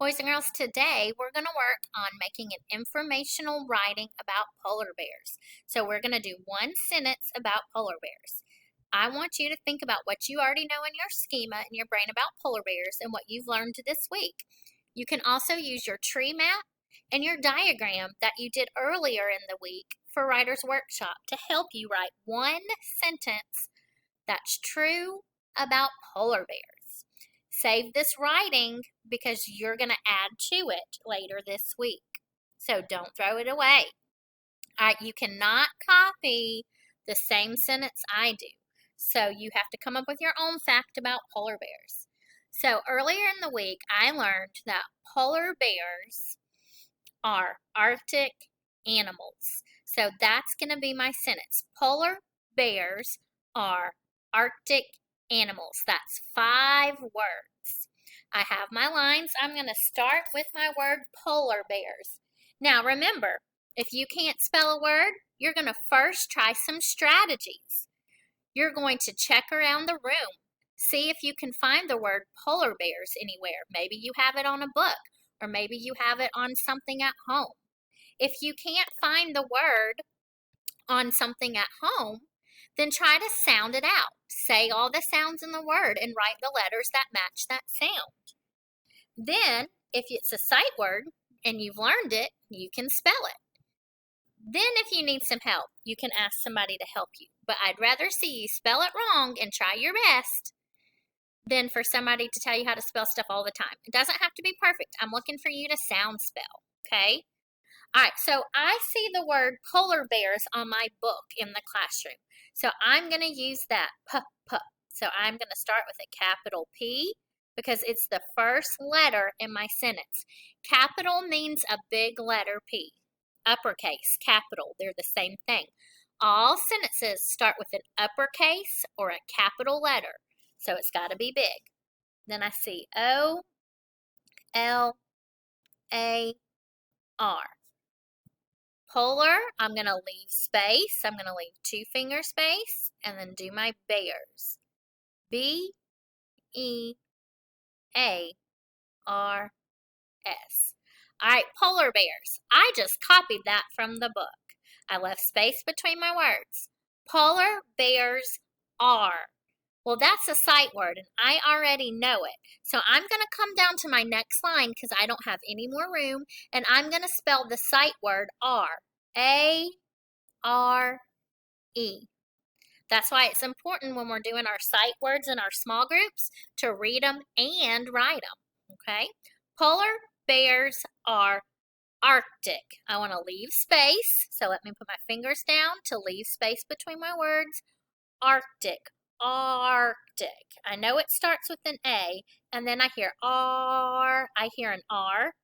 Boys and girls, today we're going to work on making an informational writing about polar bears. So we're going to do one sentence about polar bears. I want you to think about what you already know in your schema in your brain about polar bears and what you've learned this week. You can also use your tree map and your diagram that you did earlier in the week for Writer's Workshop to help you write one sentence that's true about polar bears. Save this writing because you're going to add to it later this week. So don't throw it away. All right, you cannot copy the same sentence I do. So you have to come up with your own fact about polar bears. So earlier in the week, I learned that polar bears are Arctic animals. So that's going to be my sentence. Polar bears are Arctic animals. That's 5 words. I have my lines. I'm going to start with my word polar bears. Now remember, if you can't spell a word, you're going to first try some strategies. You're going to check around the room. See if you can find the word polar bears anywhere. Maybe you have it on a book, or maybe you have it on something at home. If you can't find the word on something at home, then try to sound it out. Say all the sounds in the word and write the letters that match that sound. Then, if it's a sight word and you've learned it, you can spell it. Then, if you need some help, you can ask somebody to help you. But I'd rather see you spell it wrong and try your best than for somebody to tell you how to spell stuff all the time. It doesn't have to be perfect. I'm looking for you to sound spell, okay? All right, so I see the word polar bears on my book in the classroom. So I'm going to use that, p. So I'm going to start with a capital P because it's the first letter in my sentence. Capital means a big letter P. Uppercase, capital, they're the same thing. All sentences start with an uppercase or a capital letter. So it's got to be big. Then I see O, L, A, R. Polar, I'm going to leave space. I'm going to leave 2-finger space and then do my bears. B, E, A, R, S. All right, polar bears. I just copied that from the book. I left space between my words. Polar bears are. Well, that's a sight word, and I already know it. So I'm going to come down to my next line because I don't have any more room, and I'm going to spell the sight word are. A, R, E. That's why it's important when we're doing our sight words in our small groups to read them and write them, okay? Polar bears are Arctic. I want to leave space, so let me put my fingers down to leave space between my words. Arctic, Arctic. I know it starts with an A, and then I hear R. I hear an R.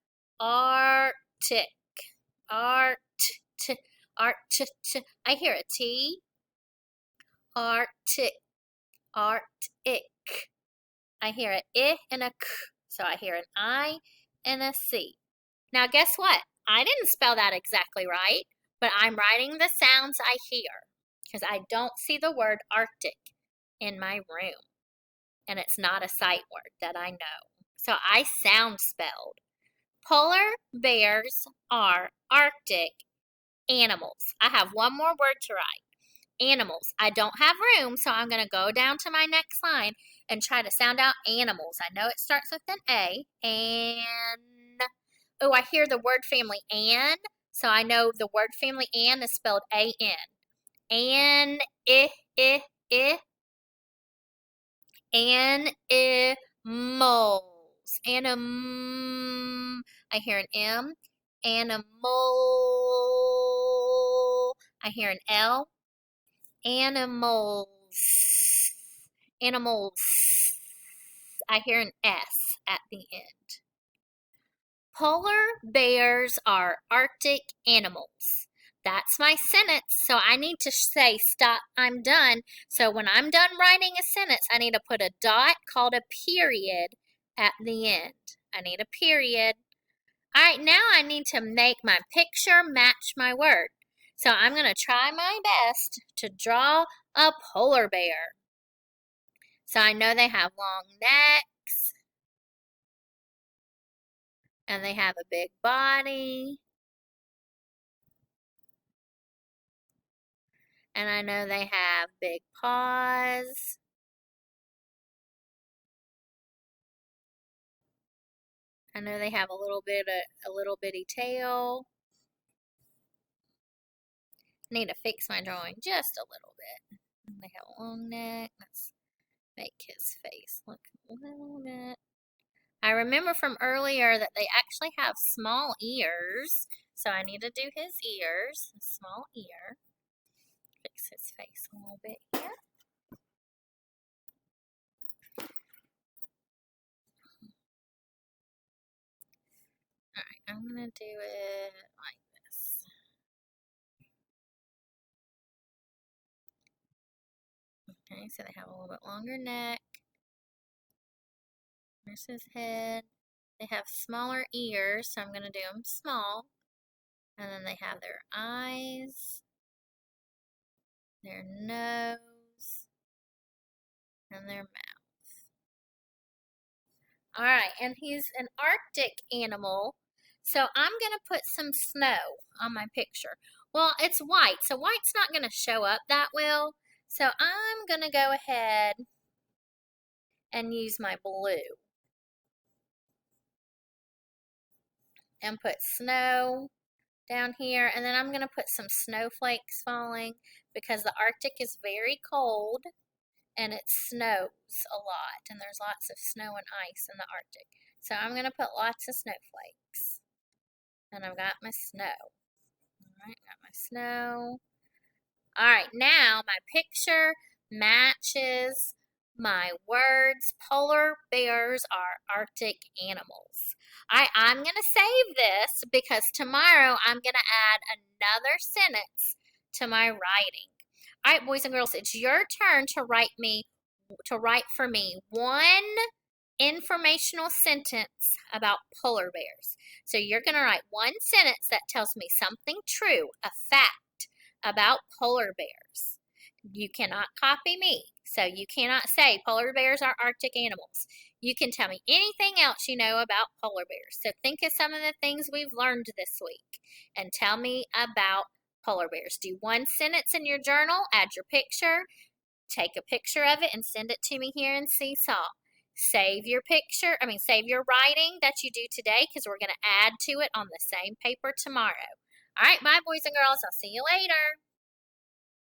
Arctic, Art, Art. I hear a T. Arctic, Arctic. I hear an I and a K, so I hear an I and a C. Now guess what? I didn't spell that exactly right, but I'm writing the sounds I hear because I don't see the word Arctic in my room, and it's not a sight word that I know. So I sound spelled. Polar bears are Arctic animals. I have one more word to write. Animals. I don't have room, so I'm going to go down to my next line and try to sound out animals. I know it starts with an A. And, oh, I hear the word family an, so I know the word family an is spelled A-N. An, I, animals. I hear an M. Animal. I hear an L. Animals. Animals. I hear an S at the end. Polar bears are Arctic animals. That's my sentence, so I need to say stop, I'm done. So when I'm done writing a sentence, I need to put a dot called a period at the end. I need a period. All right, now I need to make my picture match my word. So I'm going to try my best to draw a polar bear. So I know they have long necks. And they have a big body. And I know they have big paws. I know they have a little bitty tail. I need to fix my drawing just a little bit. They have a long neck. Let's make his face look a little bit. I remember from earlier that they actually have small ears. So I need to do his ears. A small ear. Fix his face a little bit here. Alright, I'm going to do it like this. Okay, so they have a little bit longer neck. There's his head. They have smaller ears, so I'm going to do them small. And then they have their eyes, their nose, and their mouth. Alright, and he's an Arctic animal, so I'm going to put some snow on my picture. Well, it's white, so white's not going to show up that well. So I'm going to go ahead and use my blue. And put snow down here, and then I'm going to put some snowflakes falling because the Arctic is very cold and it snows a lot, and there's lots of snow and ice in the Arctic. So I'm going to put lots of snowflakes. And I've got my snow. Alright, got my snow. Alright, now my picture matches my words. Polar bears are Arctic animals. I'm going to save this because tomorrow I'm going to add another sentence to my writing. All right, boys and girls, it's your turn to write for me one informational sentence about polar bears. So you're going to write one sentence that tells me something true, a fact about polar bears. You cannot copy me, so you cannot say polar bears are Arctic animals. You can tell me anything else you know about polar bears. So think of some of the things we've learned this week and tell me about polar bears. Do one sentence in your journal, add your picture, take a picture of it and send it to me here in Seesaw. Save your writing that you do today because we're going to add to it on the same paper tomorrow. All right, bye boys and girls. I'll see you later.